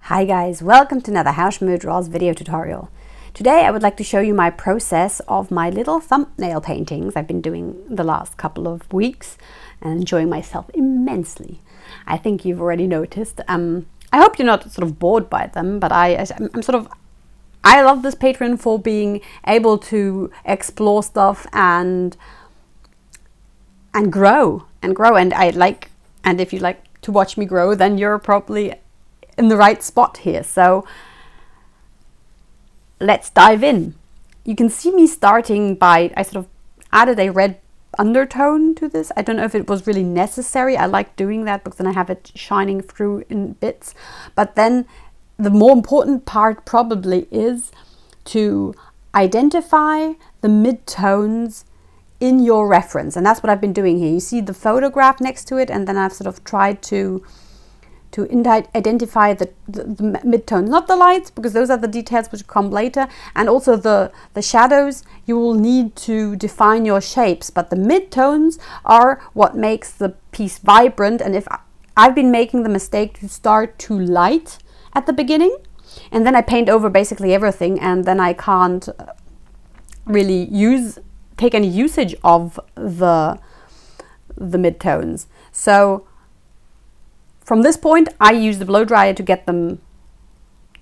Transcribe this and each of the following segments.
Hi guys, welcome to another Hauschmüll Draws video tutorial. Today I would like to show you my process of my little thumbnail paintings I've been doing the last couple of weeks and enjoying myself immensely. I think you've already noticed. I hope you're not sort of bored by them, but I love this Patreon for being able to explore stuff and grow and if you like to watch me grow, then you're probably in the right spot here. So let's dive in. You can see me starting by, I sort of added a red undertone to this. I don't know if it was really necessary. I like doing that because then I have it shining through in bits. But then the more important part probably is to identify the midtones in your reference. And that's what I've been doing here. You see the photograph next to it, and then I've sort of tried to identify the midtones, not the lights, because those are the details which come later, and also the shadows. You will need to define your shapes, but the midtones are what makes the piece vibrant. And if I've been making the mistake to start too light at the beginning, and then I paint over basically everything, and then I can't really take any usage of the midtones. So from this point, I use the blow dryer to get them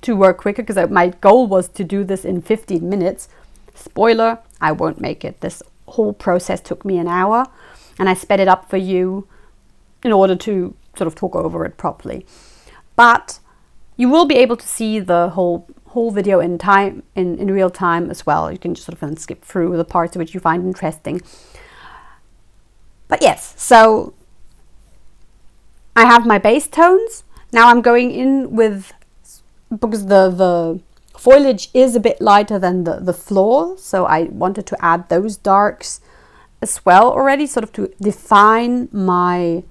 to work quicker, because my goal was to do this in 15 minutes. Spoiler, I won't make it. This whole process took me an hour, and I sped it up for you in order to sort of talk over it properly. But you will be able to see the whole video in real time as well. You can just sort of skip through the parts which you find interesting. But yes, so I have my base tones. Now I'm going in with, because the foliage is a bit lighter than the floor, so I wanted to add those darks as well already, sort of to define my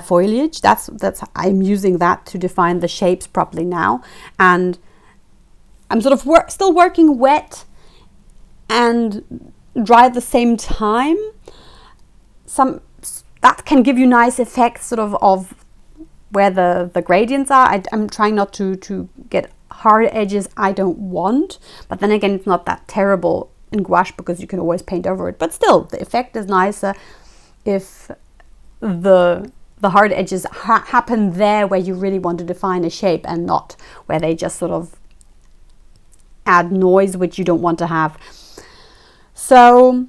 foliage. That's I'm using that to define the shapes properly now. And I'm sort of still working wet and dry at the same time. That can give you nice effects sort of where the gradients are. I'm trying not to get hard edges I don't want, but then again, it's not that terrible in gouache because you can always paint over it. But still, the effect is nicer if the hard edges happen there where you really want to define a shape, and not where they just sort of add noise which you don't want to have. So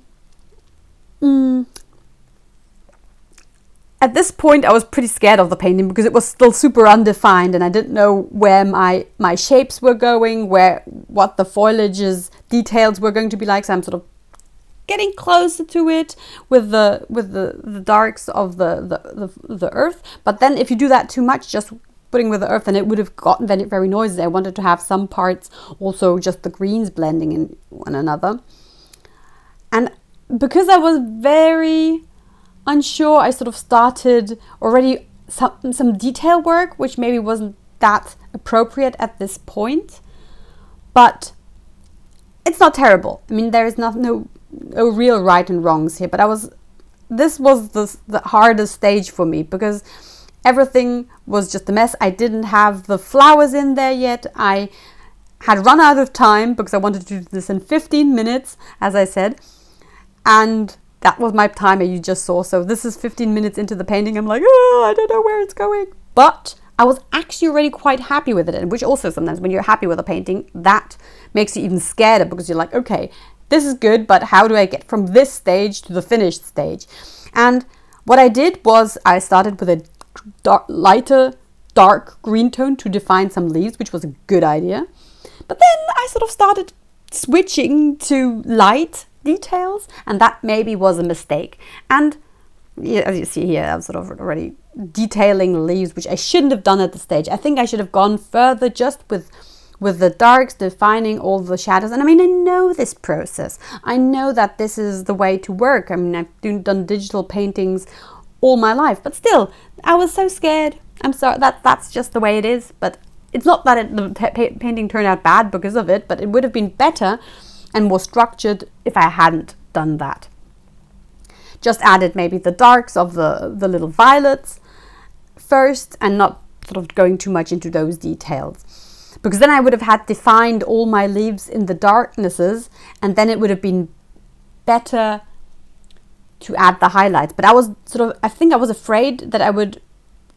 at this point, I was pretty scared of the painting because it was still super undefined, and I didn't know where my shapes were going, what the foliage's details were going to be like. So I'm sort of getting closer to it with the darks of the earth. But then if you do that too much, just putting with the earth, then it would have gotten very noisy. I wanted to have some parts also just the greens blending in one another. And because I was very unsure, I sort of started already some detail work, which maybe wasn't that appropriate at this point, but it's not terrible. I mean, there is no real right and wrongs here, but this was the hardest stage for me because everything was just a mess. I didn't have the flowers in there yet. I had run out of time because I wanted to do this in 15 minutes, as I said, and that was my timer you just saw. So this is 15 minutes into the painting. I'm like, oh, I don't know where it's going. But I was actually already quite happy with it, and which also sometimes when you're happy with a painting, that makes you even scared because you're like, okay, this is good, but how do I get from this stage to the finished stage? And what I did was I started with a lighter dark green tone to define some leaves, which was a good idea. But then I sort of started switching to light details, and that maybe was a mistake. And yeah, as you see here, I'm sort of already detailing the leaves, which I shouldn't have done at this stage. I think I should have gone further just with the darks, defining all the shadows. And I mean, I know this process. I know that this is the way to work. I mean, I've done digital paintings all my life, but still, I was so scared. I'm sorry, that's just the way it is. But it's not that the painting turned out bad because of it, but it would have been better and more structured if I hadn't done that. Just added maybe the darks of the little violets first, and not sort of going too much into those details, because then I would have had defined all my leaves in the darknesses, and then it would have been better to add the highlights. But I think I was afraid that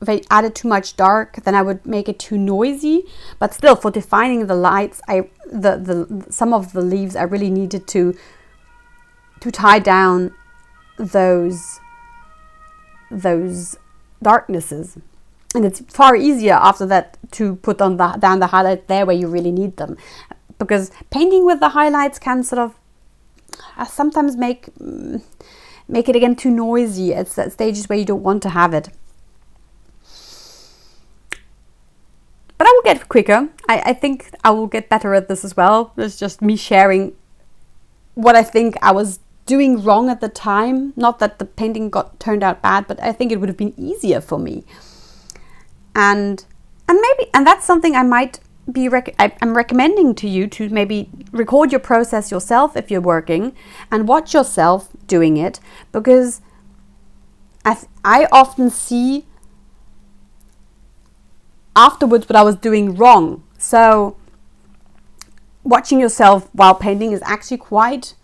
if I added too much dark, then I would make it too noisy. But still, for defining the lights, some of the leaves I really needed to tie down those darknesses. And it's far easier after that to put down the highlights there where you really need them, because painting with the highlights can sort of sometimes make it again too noisy at stages where you don't want to have it. But I will get quicker. I think I will get better at this as well. It's just me sharing what I think I was doing wrong at the time. Not that the painting turned out bad, but I think it would have been easier for me. And that's something I might be I'm recommending to you, to maybe record your process yourself if you're working and watch yourself doing it, because I often see afterwards what I was doing wrong. So watching yourself while painting is actually quite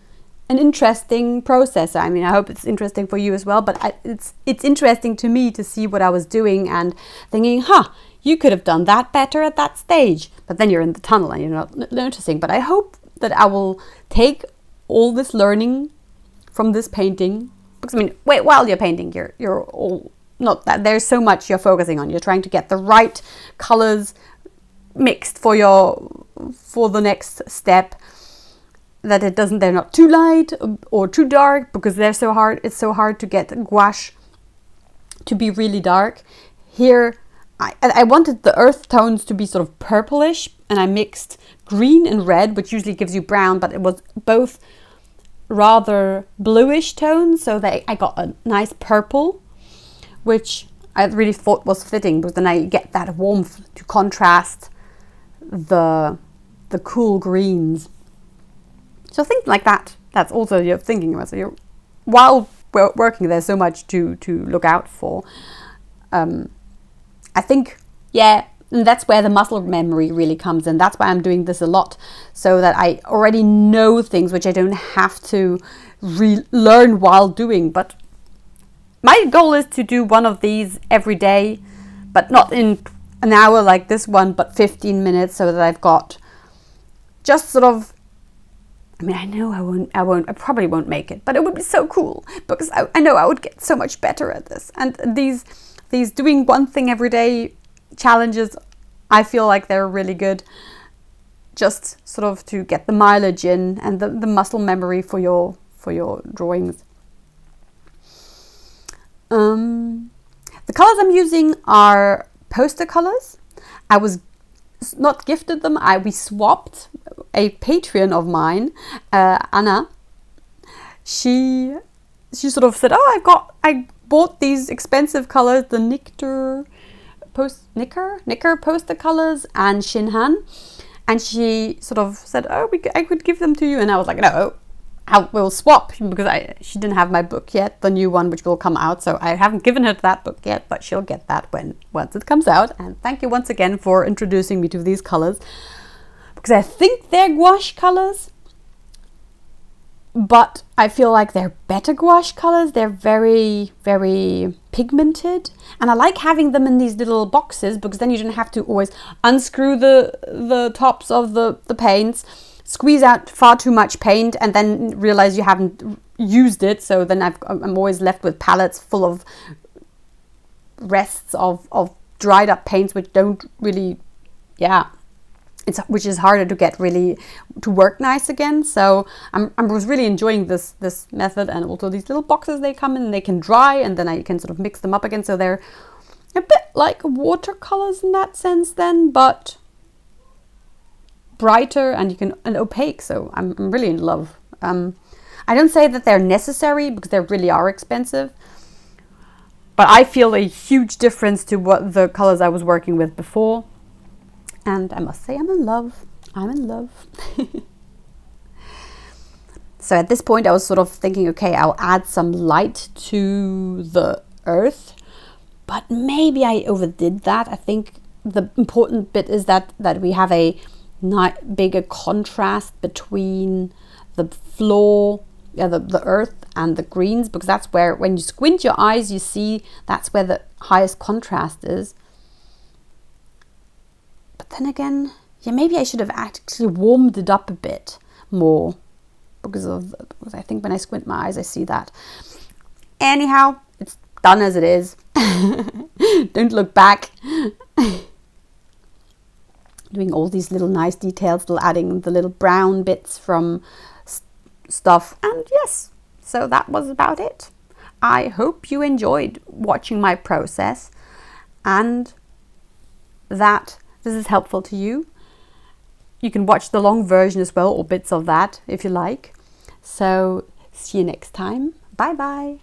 an interesting process. I mean, I hope it's interesting for you as well, but it's interesting to me to see what I was doing and thinking, you could have done that better at that stage. But then you're in the tunnel and you're not noticing. But I hope that I will take all this learning from this painting, because I mean, while you're painting, you're all not that there's so much you're focusing on. You're trying to get the right colors mixed for the next step, that they're not too light or too dark, because they're so hard. It's so hard to get gouache to be really dark. Here I wanted the earth tones to be sort of purplish, and I mixed green and red, which usually gives you brown, but it was both rather bluish tones, so that I got a nice purple, which I really thought was fitting, because then I get that warmth to contrast the cool greens. So think like that. That's also you're thinking about. So while we're working, there's so much to look out for. I think, and that's where the muscle memory really comes in. That's why I'm doing this a lot, so that I already know things which I don't have to relearn while doing. But my goal is to do one of these every day, but not in an hour like this one, but 15 minutes, so that I've got just sort of, I mean, I know I probably won't make it, but it would be so cool, because I know I would get so much better at this. And these doing one thing every day challenges, I feel like they're really good, just sort of to get the mileage in and the muscle memory for your drawings. The colors I'm using are poster colors. I was not gifted them. We swapped. A Patreon of mine, Anna, she sort of said, I bought these expensive colors, the Nicker poster colors and Shinhan, and she sort of said, I could give them to you, and I was like, no, we'll swap, because she didn't have my book yet, the new one which will come out, so I haven't given her that book yet, but she'll get that once it comes out. And thank you once again for introducing me to these colors, because I think they're gouache colors, but I feel like they're better gouache colors. They're very, very pigmented, and I like having them in these little boxes, because then you don't have to always unscrew the tops of the paints, squeeze out far too much paint, and then realize you haven't used it. So then I'm always left with palettes full of rests of dried up paints, which don't really, which is harder to get really to work nice again. So I was really enjoying this method, and also these little boxes they come in, they can dry, and then I can sort of mix them up again. So they're a bit like watercolors in that sense then, but brighter and opaque. So I'm really in love. I don't say that they're necessary, because they really are expensive, but I feel a huge difference to what the colors I was working with before. And I must say I'm in love. So at this point I was sort of thinking, okay, I'll add some light to the earth, but maybe I overdid that. I think the important bit is that we have a bigger contrast between the floor, the earth, and the greens, because that's where, when you squint your eyes, you see that's where the highest contrast is. But then again, yeah, maybe I should have actually warmed it up a bit more, because I think when I squint my eyes I see that. Anyhow, it's done as it is. Don't look back. Doing all these little nice details, adding the little brown bits from stuff, and yes, so that was about it. I hope you enjoyed watching my process and that this is helpful to you. You can watch the long version as well, or bits of that if you like. So see you next time. Bye bye.